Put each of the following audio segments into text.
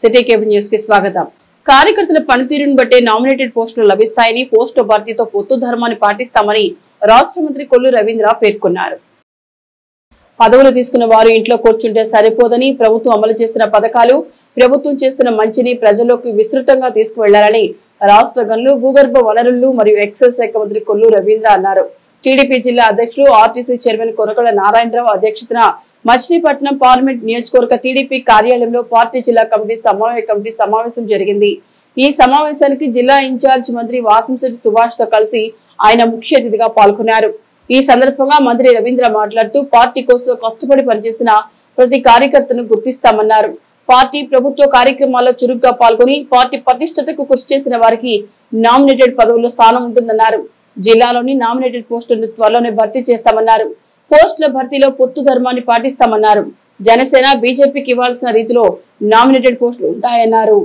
City cable news కి స్వాగతం. కార్యకర్తల పనితీరును బట్టే నామినేటెడ్ పోస్టులు లభిస్తాయని, పోస్టు భర్తీతో పొత్తు ధర్మాన్ని పాటిస్తామని రాష్ట్ర మంత్రి కొల్లు రవీంద్ర పేర్కొన్నారు. పదవులు తీసుకున్న వారు ఇంట్లో కూర్చుంటే సరిపోదని, ప్రభుత్వం అమలు చేస్తున్న పథకాలు, ప్రభుత్వం చేస్తున్న మంచిని ప్రజల్లోకి విస్తృతంగా తీసుకువెళ్లాలని రాష్ట్ర గనులు, భూగర్భ వనరులు మరియు ఎక్సైజ్ శాఖ మంత్రి కొల్లు రవీంద్ర అన్నారు. టీడీపీ జిల్లా అధ్యక్షులు, ఆర్టీసీ చైర్మన్ కొరకల నారాయణరావు అధ్యక్షతన మచిలీపట్నం పార్లమెంట్ నియోజకవర్గ టీడీపీ కార్యాలయంలో పార్టీ జిల్లా కమిటీ సమన్వయ కమిటీ సమావేశం జరిగింది. ఈ సమావేశానికి జిల్లా ఇన్ఛార్జ్ మంత్రి వాసంశెట్టి సుభాష్ తో కలిసి ఆయన ముఖ్య అతిథిగా పాల్గొన్నారు. ఈ సందర్భంగా మంత్రి రవీంద్ర మాట్లాడుతూ పార్టీ కోసం కష్టపడి పనిచేసిన ప్రతి కార్యకర్తను గుర్తిస్తామన్నారు. పార్టీ ప్రభుత్వ కార్యక్రమాల్లో చురుగ్గా పాల్గొని పార్టీ పటిష్టతకు కృషి చేసిన వారికి నామినేటెడ్ పదవుల్లో స్థానం ఉంటుందన్నారు. జిల్లాలోని నామినేటెడ్ పోస్టులను త్వరలోనే భర్తీ చేస్తామన్నారు. పోస్టుల భర్తీలో పొత్తు ధర్మాన్ని పాటిస్తామన్నారు. జనసేన, బీజేపీకి ఇవ్వాల్సిన రీతిలో నామినేటెడ్ పోస్టులు ఉంటాయన్నారు.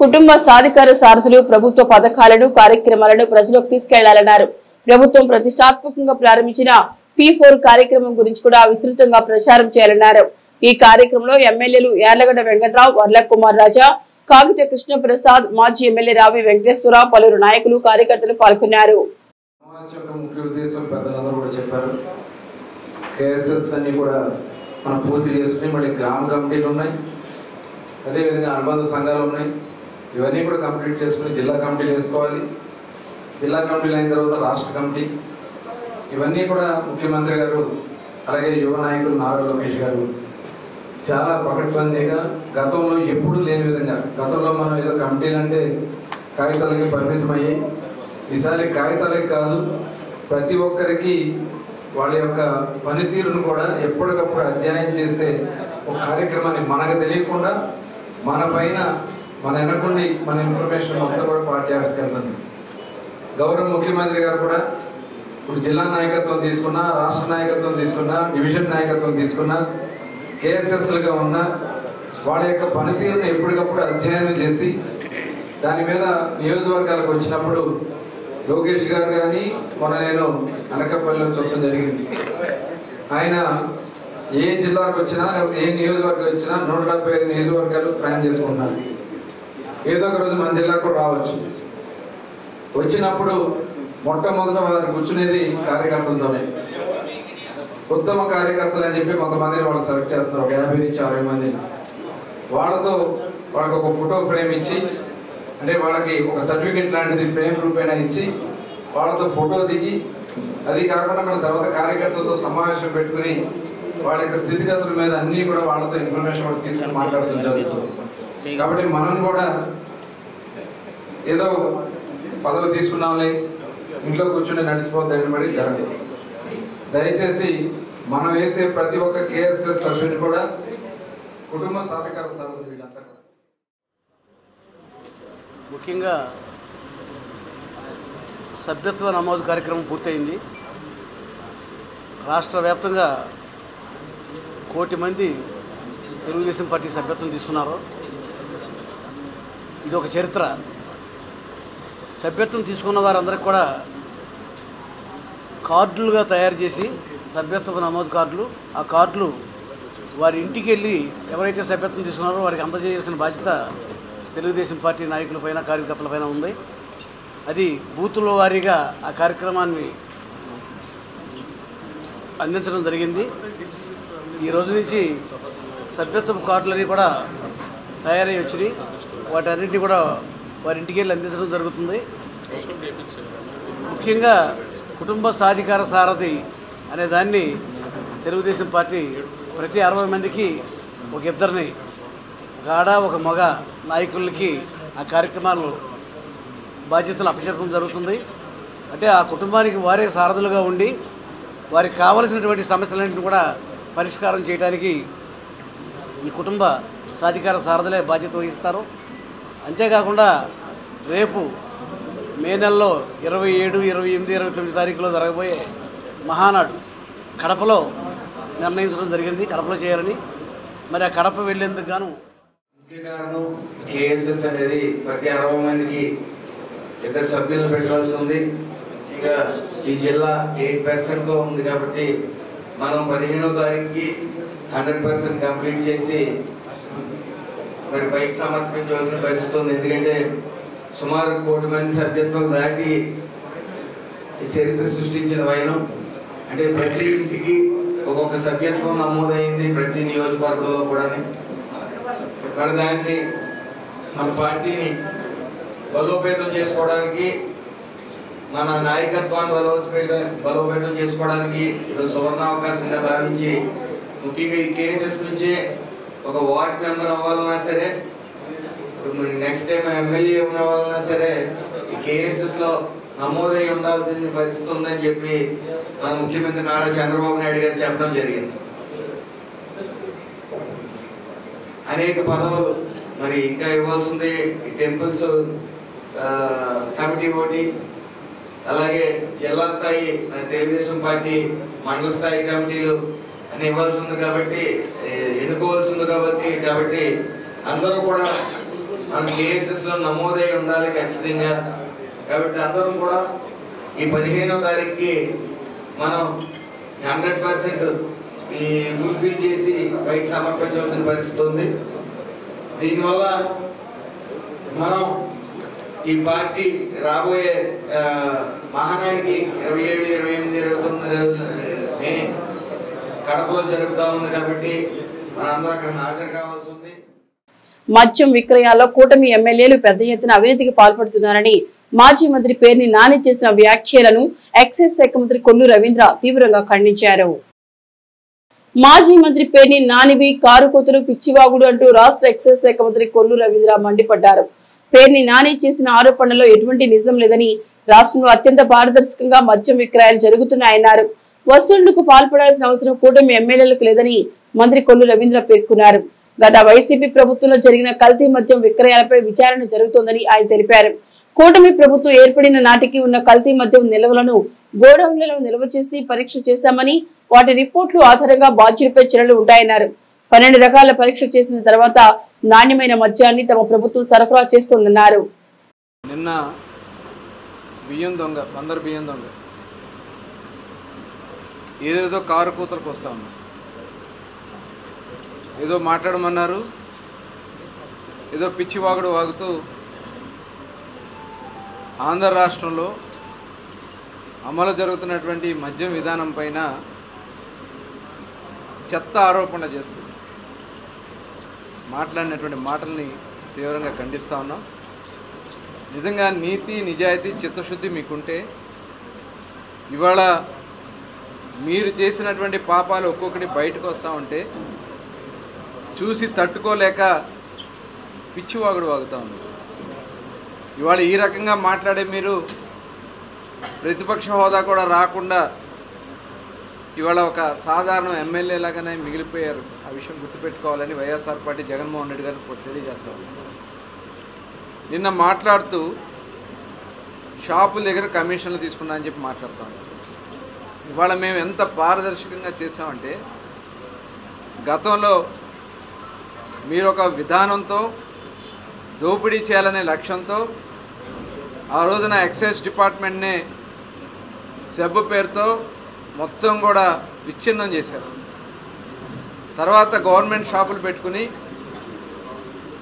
కుటుంబ సాధికార సారథులు ప్రభుత్వ పథకాలను, కార్యక్రమాలను ప్రజలకు తీసుకెళ్లాలన్నారు. ప్రభుత్వం ప్రతిష్టాత్మకంగా ప్రారంభించిన P4 కార్యక్రమం గురించి కూడా విస్తృతంగా ప్రచారం చేయాలన్నారు. ఈ కార్యక్రమంలో ఎమ్మెల్యేలు యార్లగడ్డ వెంకట్రావు, వర్ల కుమార్ రాజా, కాగిత కృష్ణప్రసాద్, మాజీ ఎమ్మెల్యే రావి వెంకటేశ్వరరావు, పలువురు నాయకులు, కార్యకర్తలు పాల్గొన్నారు. కేఎస్ఎస్ అన్ని కూడా మనం పూర్తి చేసుకుని మళ్ళీ గ్రామ కమిటీలు ఉన్నాయి, అదేవిధంగా అనుబంధ సంఘాలు ఉన్నాయి. ఇవన్నీ కూడా కంప్లీట్ చేసుకుని జిల్లా కమిటీలు వేసుకోవాలి. జిల్లా కమిటీలు అయిన తర్వాత రాష్ట్ర కమిటీ, ఇవన్నీ కూడా ముఖ్యమంత్రి గారు అలాగే యువ నాయకులు నారా లోకేష్ గారు చాలా పకడ్బందీగా గతంలో ఎప్పుడూ లేని విధంగా, గతంలో మనం ఏదో కమిటీలు అంటే కాగితాలకి పరిమితమయ్యాయి. ఈసారి కాగితాలకి కాదు, ప్రతి ఒక్కరికి వాళ్ళ యొక్క పనితీరును కూడా ఎప్పటికప్పుడు అధ్యయనం చేసే ఒక కార్యక్రమాన్ని మనకు తెలియకుండా మన పైన మన వెనకుండి మన ఇన్ఫర్మేషన్ మొత్తం కూడా పార్టీ ఆఫీస్కి వెళ్తుంది. గౌరవ ముఖ్యమంత్రి గారు కూడా ఇప్పుడు జిల్లా నాయకత్వం తీసుకున్నా, రాష్ట్ర నాయకత్వం తీసుకున్నా, డివిజన్ నాయకత్వం తీసుకున్నా, కేఎస్ఎస్లుగా ఉన్న వాళ్ళ యొక్క పనితీరును ఎప్పటికప్పుడు అధ్యయనం చేసి దాని మీద నియోజకవర్గాలకు వచ్చినప్పుడు లోకేష్ గారు కానీ మొన్న నేను అనకాపల్లిలో చూడడం జరిగింది. ఆయన ఏ జిల్లాకు వచ్చినా లేకపోతే ఏ నియోజకవర్గం వచ్చినా 175 నియోజకవర్గాలు ప్లాన్ చేసుకుంటున్నారు. ఏదో ఒక రోజు మన జిల్లాకు కూడా రావచ్చు. వచ్చినప్పుడు మొట్టమొదట వారు కూర్చునేది కార్యకర్తలతోనే. ఉత్తమ కార్యకర్తలు అని చెప్పి కొంతమందిని వాళ్ళు సెలెక్ట్ చేస్తున్నారు, ఒక 50 నుంచి 60 మందిని. వాళ్ళతో వాళ్ళకి ఒక ఫోటో ఫ్రేమ్ ఇచ్చి, అంటే వాళ్ళకి ఒక సర్టిఫికెట్ లాంటిది ఫ్రేమ్ రూపేణా ఇచ్చి వాళ్ళతో ఫోటో దిగి, అది కాకుండా మన తర్వాత కార్యకర్తలతో సమావేశం పెట్టుకుని వాళ్ళ యొక్క స్థితిగతుల మీద అన్నీ కూడా వాళ్ళతో ఇన్ఫర్మేషన్ కూడా తీసుకుని మాట్లాడటం జరుగుతుంది. కాబట్టి మనం కూడా ఏదో పదవి తీసుకున్నాంలే ఇంట్లో కూర్చుని నడిచిపోద్దని పడి జరగదు. దయచేసి మనం వేసే ప్రతి ఒక్క కేఎస్ఎస్ సభ్యుని కూడా కుటుంబ సాధికార సారథులు వీళ్ళంతా కూడా ముఖ్యంగా సభ్యత్వ నమోదు కార్యక్రమం పూర్తయింది. రాష్ట్ర వ్యాప్తంగా 1 కోటి మంది తెలుగుదేశం పార్టీ సభ్యత్వం తీసుకున్నారు. ఇది ఒక చరిత్ర. సభ్యత్వం తీసుకున్న వారందరికీ కూడా కార్డులుగా తయారు చేసి, సభ్యత్వ నమోదు కార్డులు, ఆ కార్డులు వారి ఇంటికి వెళ్ళి ఎవరైతే సభ్యత్వం తీసుకున్నారో వారికి అందజేయాల్సిన బాధ్యత తెలుగుదేశం పార్టీ నాయకులపైన, కార్యకర్తలపైన ఉంది. అది బూతుల వారీగా ఆ కార్యక్రమాన్ని అందించడం జరిగింది. ఈ రోజు నుంచి సభ్యత్వ కార్డులన్నీ కూడా తయారై వచ్చినాయి. వాటన్నింటినీ కూడా వారి ఇంటికి వెళ్ళి అందించడం జరుగుతుంది. ముఖ్యంగా కుటుంబ సాధికార సారథి అనే దాన్ని తెలుగుదేశం పార్టీ ప్రతి 60 మందికి ఒక ఇద్దరిని, ఒక ఆడ ఒక మగ నాయకులకి ఆ కార్యక్రమాలు బాధ్యతలు అప్పచెప్పడం జరుగుతుంది. అంటే ఆ కుటుంబానికి వారే సారథులుగా ఉండి వారికి కావలసినటువంటి సమస్యలన్నింటినీ కూడా పరిష్కారం చేయడానికి ఈ కుటుంబ సాధికార సారథులే బాధ్యత వహిస్తారు. అంతేకాకుండా రేపు మే నెలలో 27, 28, 29 తారీఖులో జరగబోయే మహానాడు కడపలో నిర్ణయించడం జరిగింది, కడపలో చేయాలని. మరి ఆ కడప వెళ్ళేందుకు గాను ముఖ్య కారణం కేఎస్ఎస్ అనేది ప్రతి 60 మందికి 2 సభ్యులను పెట్టాల్సి ఉంది. ఇంకా ఈ జిల్లా 8%తో ఉంది కాబట్టి మనం 15వ తారీఖుకి 100% కంప్లీట్ చేసి మరి పైకి సమర్పించవలసిన పరిస్థితి ఉంది. ఎందుకంటే సుమారు 1 కోటి మంది సభ్యత్వం దాటి ఈ చరిత్ర సృష్టించిన వైనం. అంటే ప్రతి ఇంటికి ఒక్కొక్క సభ్యత్వం నమోదైంది ప్రతి నియోజకవర్గంలో కూడా. మరి దాన్ని మన పార్టీని బలోపేతం చేసుకోవడానికి, మన నాయకత్వాన్ని బలోపేతం చేసుకోవడానికి ఈరోజు సువర్ణావకాశంగా భావించి, ముఖ్యంగా ఈ కేసెస్ నుంచే ఒక వార్డ్ మెంబర్ అవ్వాలన్నా సరే, నెక్స్ట్ టైం ఎమ్మెల్యే అవ్వాలన్నా సరే ఈ కేసెస్లో నమోదై ఉండాల్సిన పరిస్థితి ఉందని చెప్పి మన ముఖ్యమంత్రి నారా చంద్రబాబు నాయుడు గారు చెప్పడం జరిగింది. అనేక పదవులు మరి ఇంకా ఇవ్వాల్సింది. టెంపుల్స్ కమిటీ ఒకటి, అలాగే జిల్లా స్థాయి తెలుగుదేశం పార్టీ మండల స్థాయి కమిటీలు అని ఇవ్వాల్సి ఉంది కాబట్టి, ఎన్నుకోవాల్సి ఉంది కాబట్టి అందరూ కూడా మన కేసెస్లో నమోదై ఉండాలి ఖచ్చితంగా. కాబట్టి అందరూ కూడా ఈ 15వ తారీఖుకి మనం 100% ఈ ఫుల్ఫిల్ చేసి పైకి సమర్పించవలసిన పరిస్థితి ఉంది. దీనివల్ల మనం ఈ పార్టీ రాబోయే మహానాడికి 27, 28, 29 మే కడపలో జరుపుతా ఉంది కాబట్టి మనందరూ అక్కడ హాజరు కావాల్సి ఉంది. మద్యం విక్రయాల్లో కూటమి ఎమ్మెల్యేలు పెద్ద ఎత్తున అవినీతికి పాల్పడుతున్నారని మాజీ మంత్రి పేర్ని నాని చేసిన వ్యాఖ్యలను ఎక్సైజ్ శాఖ మంత్రి కొల్లు రవీంద్ర తీవ్రంగా ఖండించారు. మాజీ మంత్రి పేర్ని నానివి కారు కూతురు పిచ్చివాగుడు అంటూ రాష్ట్ర ఎక్సైజ్ శాఖ మంత్రి కొల్లు రవీంద్ర మండిపడ్డారు. పేర్ని నాని చేసిన ఆరోపణలో ఎటువంటి నిజం లేదని, రాష్ట్రంలో అత్యంత పారదర్శకంగా మద్యం విక్రయాలు జరుగుతున్నాయన్నారు. వసూళ్లకు పాల్పడాల్సిన అవసరం కూటమి ఎమ్మెల్యేలకు లేదని మంత్రి కొల్లు రవీంద్ర పేర్కొన్నారు. గత వైసీపీ ప్రభుత్వంలో జరిగిన కల్తీ మద్యం విక్రయాలపై విచారణ జరుగుతోందని ఆయన తెలిపారు. కూటమి ప్రభుత్వం ఏర్పడిన నాటికి ఉన్న కల్తీ మద్యం నిల్వలను గోడౌన్లలో నిల్వ చేసి పరీక్ష చేశామని, వాటి రిపోర్టులు ఆధారంగా బాధ్యులపై చర్యలు ఉంటాయన్నారు. 12 రకాల పరీక్ష చేసిన తర్వాత నాణ్యమైన మద్యాన్ని తమ ప్రభుత్వం సరఫరా చేస్తోందన్నారు. నిన్న బియ్యం దొంగ, బందరు బియ్యం దొంగ ఏదేదో కారు కూతలకు వస్తా ఉన్నారు, ఏదో మాట్లాడమన్నారు, ఏదో పిచ్చి వాగుడు వాగుతూ ఆంధ్ర రాష్ట్రంలో అమలు జరుగుతున్నటువంటి మద్యం విధానం పైన చెత్త ఆరోపణ చేస్తుంది. మాట్లాడినటువంటి మాటల్ని తీవ్రంగా ఖండిస్తూ ఉన్నాం. నిజంగా నీతి, నిజాయితీ, చిత్తశుద్ధి మీకుంటే ఇవాళ మీరు చేసినటువంటి పాపాలు ఒక్కొక్కటి బయటకు వస్తూ ఉంటే చూసి తట్టుకోలేక పిచ్చివాగుడు వాగుతూ ఉంది. ఇవాళ ఈ రకంగా మాట్లాడే మీరు ప్రతిపక్ష హోదా కూడా రాకుండా ఇవాళ ఒక సాధారణ ఎమ్మెల్యే లాగానే మిగిలిపోయారు. ఆ విషయం గుర్తుపెట్టుకోవాలని వైఎస్ఆర్ పార్టీ జగన్మోహన్ రెడ్డి గారు తెలియజేస్తాం. నిన్న మాట్లాడుతూ షాపుల దగ్గర కమిషన్లు తీసుకున్నా అని చెప్పి మాట్లాడుతాం. ఇవాళ మేము ఎంత పారదర్శకంగా చేసామంటే, గతంలో మీరు ఒక విధానంతో దోపిడీ చేయాలనే లక్ష్యంతో ఆ రోజున ఎక్సైజ్ డిపార్ట్మెంట్నే సెబ్ పేరుతో మొత్తం కూడా విచ్ఛిన్నం చేశారు. తర్వాత గవర్నమెంట్ షాపులు పెట్టుకుని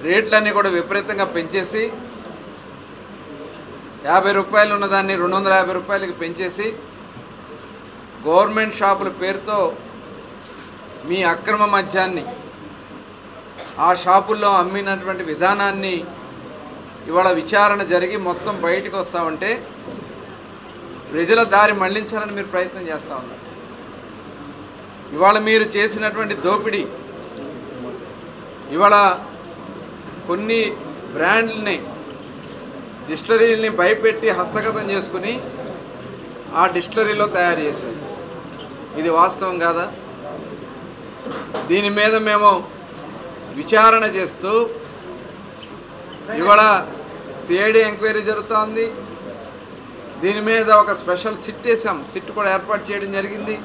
రేట్లన్నీ కూడా విపరీతంగా పెంచేసి 50 రూపాయలు ఉన్నదాన్ని 250 రూపాయలకి పెంచేసి గవర్నమెంట్ షాపుల పేరుతో మీ అక్రమ మద్యాన్ని ఆ షాపుల్లో అమ్మినటువంటి విధానాన్ని ఇవాళ విచారణ జరిగి మొత్తం బయటకు వస్తామంటే ప్రజల దారి మళ్లించాలని మీరు ప్రయత్నం చేస్తూ ఉన్నారు. ఇవాళ మీరు చేసినటువంటి దోపిడీ, ఇవాళ కొన్ని బ్రాండ్లని, డిస్టిలరీలని భయపెట్టి హస్తగతం చేసుకుని ఆ డిస్టిలరీలో తయారు చేశారు. ఇది వాస్తవం కాదా? దీని మీద మేము విచారణ చేస్తూ ఇవాళ సిఐడి ఎంక్వైరీ జరుగుతూ ఉంది. దీని మీద ఒక స్పెషల్ సిట్ వేసాం. సిట్ కూడా ఏర్పాటు చేయడం జరిగింది.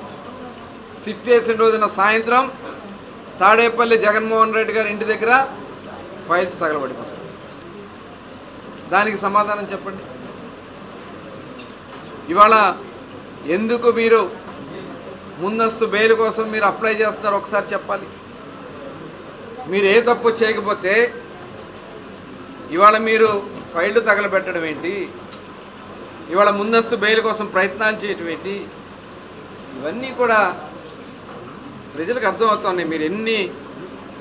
సిట్ వేసిన రోజున సాయంత్రం తాడేపల్లి జగన్మోహన్ రెడ్డి గారి ఇంటి దగ్గర ఫైల్స్ తగలబడిపోతాయి. దానికి సమాధానం చెప్పండి. ఇవాళ ఎందుకు మీరు ముందస్తు బెయిల్ కోసం మీరు అప్లై చేస్తారో ఒకసారి చెప్పాలి. మీరు ఏ తప్పు చేయకపోతే ఇవాళ మీరు ఫైళ్లు తగలబెట్టడం ఏంటి, ఇవాళ ముందస్తు బెయిల్ కోసం ప్రయత్నాలు చేయటం ఏంటి, ఇవన్నీ కూడా ప్రజలకు అర్థమవుతున్నాయి. మీరు ఎన్ని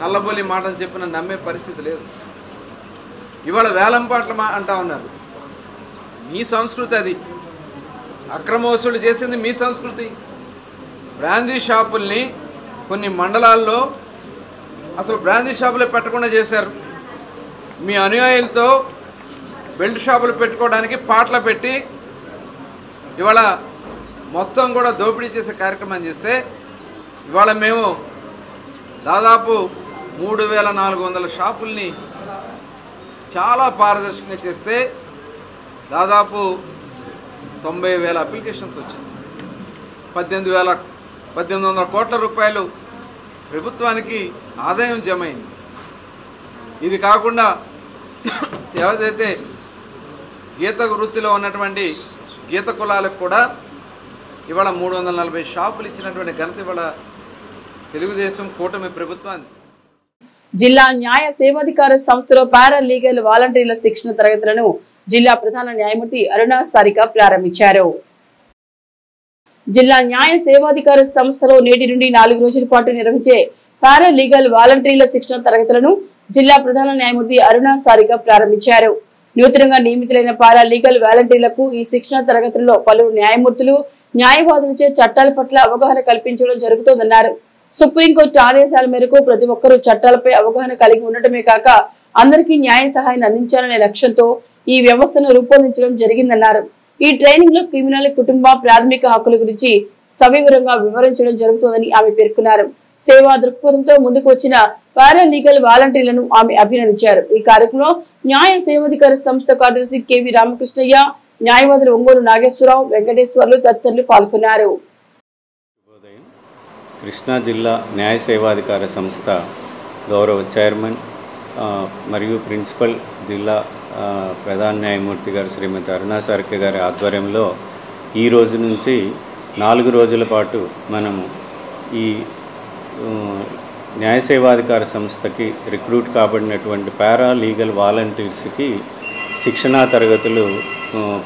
కళ్ళబొల్లి మాటలు చెప్పినా నమ్మే పరిస్థితి లేదు. ఇవాళ వేలంపాట్ల అంటా ఉన్నారు. మీ సంస్కృతి అది, అక్రమ వసూలు చేసింది మీ సంస్కృతి. బ్రాందీ షాపుల్ని కొన్ని మండలాల్లో అసలు బ్రాందీ షాపులే పెట్టకుండా చేశారు. మీ అనుయాయులతో బెల్ట్ షాపులు పెట్టుకోవడానికి పాటలు పెట్టి ఇవాళ మొత్తం కూడా దోపిడీ చేసే కార్యక్రమం చేస్తే ఇవాళ మేము దాదాపు 3400 షాపుల్ని చాలా పారదర్శకంగా చేస్తే దాదాపు 90,000 అప్లికేషన్స్ వచ్చాయి. 1800 కోట్ల రూపాయలు ప్రభుత్వానికి ఆదాయం జమ అయింది. ఇది కాకుండా ఎవరైతే గీత వృత్తిలో ఉన్నటువంటి గీత కులాలకు కూడా ఇవాళ 340 షాపులు ఇచ్చినటువంటి ఘనత ఇవాళ తెలుగుదేశం కూటమి ప్రభుత్వాన్ని. జిల్లా న్యాయ సేవాధికార సంస్థలో పారా లీగల్ వాలంటీర్ల శిక్షణ తరగతులను జిల్లా ప్రధాన న్యాయమూర్తి అరుణా సారిక ప్రారంభించారు. జిల్లా న్యాయ సేవాధికార సంస్థలో నేటి నుండి 4 రోజుల పాటు నిర్వహించే పారా లీగల్ వాలంటీర్ల శిక్షణ తరగతులను జిల్లా ప్రధాన న్యాయమూర్తి అరుణా సారిక ప్రారంభించారు. నూతనంగా నియమితులైన పారా లీగల్ వాలంటీర్లకు ఈ శిక్షణ తరగతుల్లో పలువురు న్యాయమూర్తులు, న్యాయవాదులచే చట్టాల పట్ల అవగాహన కల్పించడం జరుగుతోందన్నారు. సుప్రీంకోర్టు ఆదేశాల మేరకు ప్రతి ఒక్కరూ చట్టాలపై అవగాహన కలిగి ఉండటమే కాక అందరికీ న్యాయ సహాయాన్ని అందించాలనే లక్ష్యంతో ఈ వ్యవస్థను రూపొందించడం జరిగిందన్నారు. ఈ ట్రైనింగ్ లో క్రిమినల్, కుటుంబ, ప్రాథమిక హక్కుల గురించి సవివరంగా వివరించడం జరుగుతోందని ఆమె పేర్కొన్నారు. సేవా దృక్పథంతో ముందుకు వచ్చిన పారా లీగల్ వాలంటీర్లను ఆమె అభినందించారు. ఈ కార్యక్రమంలో న్యాయ సేవాధికార సంస్థ కార్యదర్శి కెవి రామకృష్ణయ్య, న్యాయవాదులు ఒంగోలు నాగేశ్వరరావు, వెంకటేశ్వర్లు తదితరులు పాల్గొన్నారు. కృష్ణా జిల్లా న్యాయ సేవాధికార సంస్థ గౌరవ చైర్మన్ మరియు ప్రిన్సిపల్ జిల్లా ప్రధాన న్యాయమూర్తి గారు శ్రీమతి అరుణా సారిక గారి ఆధ్వర్యంలో ఈ రోజు నుంచి 4 రోజుల పాటు మనము ఈ న్యాయ సేవాధికార సంస్థకి రిక్రూట్ కాబడినటువంటి పారా లీగల్ వాలంటీర్స్కి శిక్షణా తరగతులు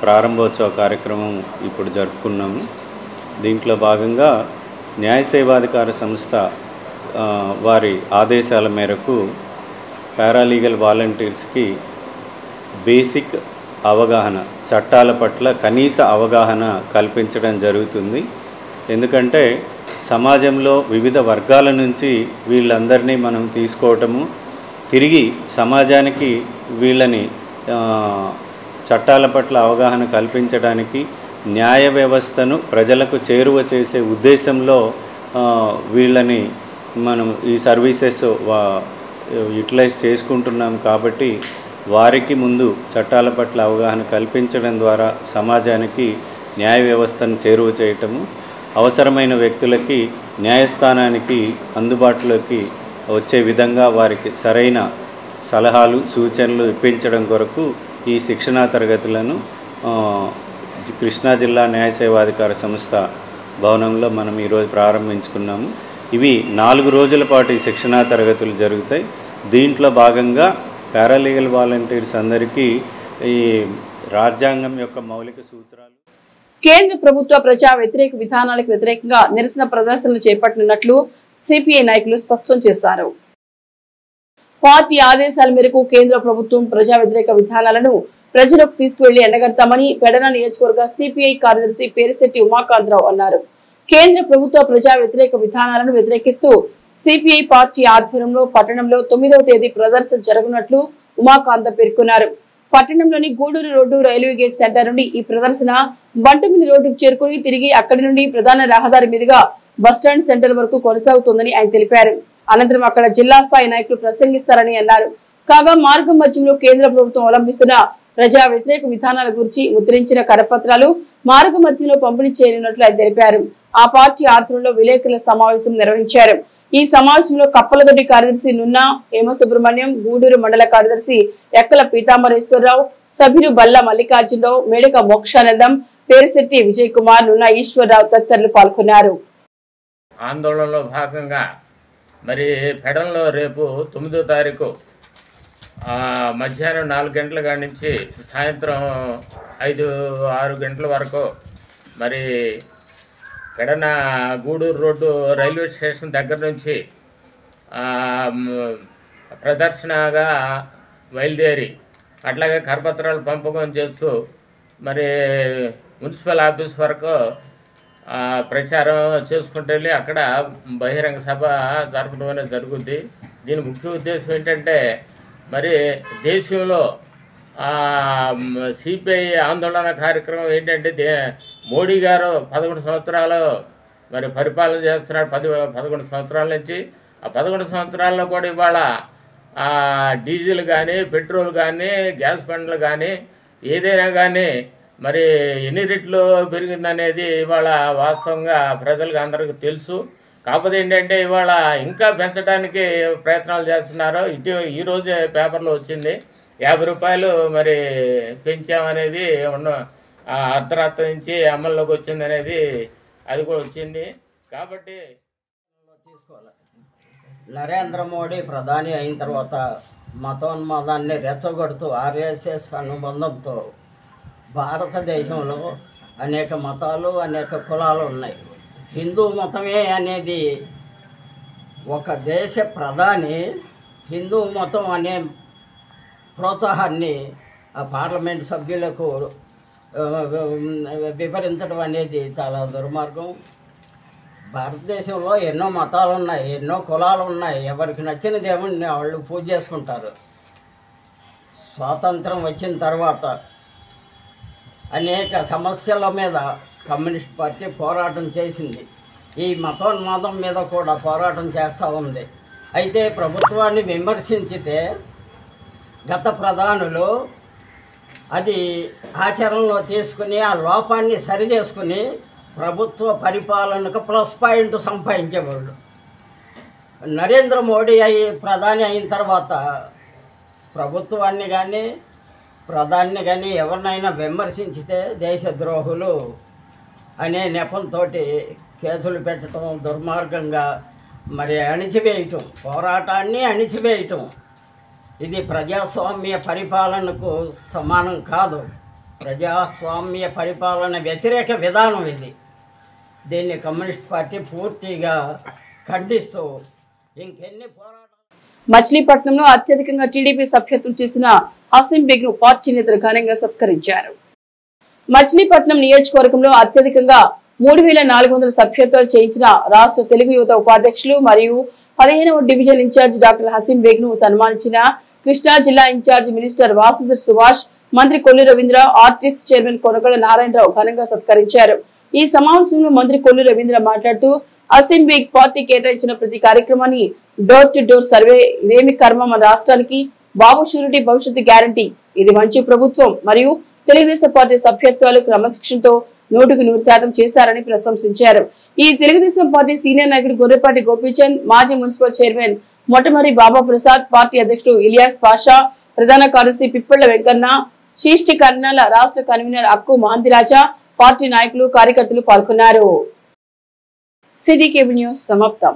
ప్రారంభోత్సవ కార్యక్రమం ఇప్పుడు జరుపుకున్నాము. దీంట్లో భాగంగా న్యాయ సేవాధికార సంస్థ వారి ఆదేశాల మేరకు పారాలీగల్ వాలంటీర్స్కి బేసిక్ అవగాహన, చట్టాల పట్ల కనీస అవగాహన కల్పించడం జరుగుతుంది. ఎందుకంటే సమాజంలో వివిధ వర్గాల నుంచి వీళ్ళందరినీ మనం తీసుకోవటము, తిరిగి సమాజానికి వీళ్ళని చట్టాల పట్ల అవగాహన కల్పించడానికి, న్యాయ వ్యవస్థను ప్రజలకు చేరువ చేసే ఉద్దేశంలో వీళ్ళని మనం ఈ సర్వీసెస్ యూటిలైజ్ చేసుకుంటున్నాం. కాబట్టి వారికి ముందు చట్టాల పట్ల అవగాహన కల్పించడం ద్వారా సమాజానికి న్యాయ వ్యవస్థను చేరువ చేయటము, అవసరమైన వ్యక్తులకి న్యాయస్థానానికి అందుబాటులోకి వచ్చే విధంగా వారికి సరైన సలహాలు, సూచనలు ఇప్పించడం కొరకు ఈ శిక్షణా తరగతులను కృష్ణా జిల్లా న్యాయ సేవాధికార సంస్థ భవనంలో మనం ఈరోజు ప్రారంభించుకున్నాము. ఇవి 4 రోజుల పాటు ఈ శిక్షణా తరగతులు జరుగుతాయి. దీంట్లో భాగంగా పారాలీగల్ వాలంటీర్స్ అందరికీ ఈ రాజ్యాంగం యొక్క మౌలిక సూత్రాలు, కేంద్ర ప్రభుత్వ ప్రజా వ్యతిరేక విధానాలకు వ్యతిరేకంగా నిరసన ప్రదర్శనలు చేపట్టనున్నట్లు సిపిఐ నాయకులు స్పష్టం చేశారు. పార్టీ ఆదేశాల మేరకు కేంద్ర ప్రభుత్వం ప్రజా వ్యతిరేక విధానాలను ప్రజలకు తీసుకువెళ్లి ఎండగడతామని పెడన నియోజకవర్గ సిపిఐ కార్యదర్శి పేరిశెట్టి ఉమాకాంతరావు అన్నారు. కేంద్ర ప్రభుత్వ ప్రజా వ్యతిరేక విధానాలను వ్యతిరేకిస్తూ సిపిఐ పార్టీ ఆధ్వర్యంలో పట్టణంలో 9వ తేదీ ప్రదర్శన జరగనున్నట్లు ఉమాకాంత పేర్కొన్నారు. పట్టణంలోని Gudur road railway gate centre నుండి ఈ ప్రదర్శన బంటమిల్లి రోడ్డుకు చేరుకుని తిరిగి అక్కడి నుండి ప్రధాన రహదారి మీదుగా బస్టాండ్ సెంటర్ వరకు కొనసాగుతుందని ఆయన తెలిపారు. అనంతరం అక్కడ జిల్లా స్థాయి నాయకులు ప్రసంగిస్తారని అన్నారు. కాగా మార్గం మధ్యంలో కేంద్ర ప్రభుత్వం అవలంబిస్తున్న ప్రజా వ్యతిరేక విధానాల గురించి ముద్రించిన కరపత్రాలు మార్గ మధ్యంలో పంపిణీ చేయనున్నట్లు ఆయన తెలిపారు. ఆ పార్టీ ఆధ్వర్యంలో విలేకరుల సమావేశం నిర్వహించారు. ఈ సమావేశంలో కప్పలగడ్డి కార్యదర్శి నున్నా హేమసుబ్రహ్మణ్యం, గూడూరు మండల కార్యదర్శి ఎక్కల పీతాంబరేశ్వరరావు, సభ్యులు బల్లా మల్లికార్జునరావు, మేడక మోక్షానందం, పేరిశెట్టి విజయ్ కుమార్, నున్నా ఈశ్వరరావు తదితరులు పాల్గొన్నారు. ఆందోళనలో భాగంగా మరి పెడన్లో రేపు 9వ తారీఖు మధ్యాహ్నం 4 గంటల కాడి నుంచి సాయంత్రం 5-6 గంటల వరకు మరి Pedana Gudur road railway station దగ్గర నుంచి ప్రదర్శనగా బయలుదేరి అట్లాగే కరపత్రాలు పంపకం చేస్తూ మరి మున్సిపల్ ఆఫీస్ వరకు ప్రచారం చేసుకుంటూ వెళ్ళి అక్కడ బహిరంగ సభ జరపడం అనేది జరుగుద్ది. దీని ముఖ్య ఉద్దేశం ఏంటంటే మరి దేశంలో సిపిఐ ఆందోళన కార్యక్రమం ఏంటంటే మోడీ గారు 11 సంవత్సరాలు మరి పరిపాలన చేస్తున్నాడు. 11 సంవత్సరాల నుంచి ఆ 11 సంవత్సరాల్లో కూడా ఇవాళ డీజిల్ కానీ పెట్రోల్ కానీ గ్యాస్ బండ్లు కానీ ఏదైనా కానీ మరి ఎన్ని రెట్లు పెరిగిందనేది ఇవాళ వాస్తవంగా ప్రజలకు అందరికీ తెలుసు. కాకపోతే ఏంటంటే ఇవాళ ఇంకా పెంచడానికి ప్రయత్నాలు చేస్తున్నారు. ఈరోజే పేపర్లో వచ్చింది 50 రూపాయలు మరి పెంచామనేది అర్ధరాత్రి నుంచి అమల్లోకి వచ్చింది అనేది అది కూడా వచ్చింది. కాబట్టి నరేంద్ర మోడీ ప్రధాని అయిన తర్వాత మతోన్మాదాన్ని రెచ్చగొడుతూ ఆర్ఎస్ఎస్ అనుబంధంతో భారతదేశంలో అనేక మతాలు అనేక కులాలు ఉన్నాయి. హిందూ మతమే అనేది ఒక దేశ ప్రధాని హిందూ మతం అనే ప్రోత్సాహాన్ని ఆ పార్లమెంట్ సభ్యులకు వివరించడం అనేది చాలా దుర్మార్గం. భారతదేశంలో ఎన్నో మతాలు ఉన్నాయి, ఎన్నో కులాలు ఉన్నాయి. ఎవరికి నచ్చిన దేవుణ్ణి వాళ్ళు పూజ చేసుకుంటారు. స్వాతంత్రం వచ్చిన తర్వాత అనేక సమస్యల మీద కమ్యూనిస్ట్ పార్టీ పోరాటం చేసింది. ఈ మతోన్మాదం మీద కూడా పోరాటం చేస్తూ ఉంది. అయితే ప్రభుత్వాన్ని విమర్శించితే గత ప్రధానులు అది ఆచరణలో తీసుకుని ఆ లోపాన్ని సరిచేసుకుని ప్రభుత్వ పరిపాలనకు ప్లస్ పాయింట్ సంపాదించేవాళ్ళు. నరేంద్ర మోడీ ప్రధాని అయిన తర్వాత ప్రభుత్వాన్ని కానీ ప్రధాని కానీ ఎవరినైనా విమర్శించితే దేశద్రోహులు అనే నెపంతో కేసులు పెట్టడం, దుర్మార్గంగా మరి అణిచివేయటం, పోరాటాన్ని అణిచివేయటం ఇది ప్రజాస్వామ్య పరిపాలనకు సమానం కాదు. ప్రజాస్వామ్య పరిపాలన వ్యతిరేక విధానం ఇది. దీన్ని కమ్యూనిస్ట్ పార్టీ పూర్తిగా ఖండిస్తూ ఇంకెన్ని పోరాటాలు. మచిలీపట్నంలో అత్యధికంగా టీడీపీ సభ్యత్వం చేసిన హసీం బేగ్ ను పార్టీ నేతలు ఘనంగా సత్కరించారు. మచిలీపట్నం నియోజకవర్గంలో అత్యధికంగా 3400 సభ్యత్వాలు చేయించిన రాష్ట్ర తెలుగు యువత ఉపాధ్యక్షులు మరియు 15వ division incharge doctor Hashem Baig ను సన్మానించిన కృష్ణా జిల్లా ఇన్ఛార్జ్ మినిస్టర్ వాసంశెట్టి సుభాష్, మంత్రి కొల్లు రవీంద్ర, ఆర్టిస్ట్ చైర్మన్ కొనగడ నారాయణరావు ఘనంగా సత్కరించారు. ఈ సమావేశంలో మంత్రి కొల్లు రవీంద్ర మాట్లాడుతూ హసీం బేగ్ పార్టీ కేటాయించిన ప్రతి కార్యక్రమాన్ని డోర్ టు డోర్ సర్వే ఇదేమి కర్మ మన రాష్ట్రానికి, బాబు షూరిటీ భవిష్యత్తు గ్యారంటీ, ఇది మంచి ప్రభుత్వం మరియు తెలుగుదేశం పార్టీ సభ్యత్వాలు క్రమశిక్షణతో 100% చేశారని ప్రశంసించారు. ఈ తెలుగుదేశం పార్టీ సీనియర్ నాయకుడు గొర్రెపాటి గోపీచంద్, మాజీ మున్సిపల్ చైర్మన్ మొట్టమరి బాబా ప్రసాద్, పార్టీ అధ్యక్షుడు ఇలియాస్ పాషా, ప్రధాన కార్యదర్శి పిప్పళ్ల వెంకన్న, శీష్టి కర్ణాల రాష్ట్ర కన్వీనర్ అక్కు మహంతిరాజా, పార్టీ నాయకులు కార్యకర్తలు పాల్గొన్నారు. సిటీ కేబుల్ న్యూస్ సమాప్తం.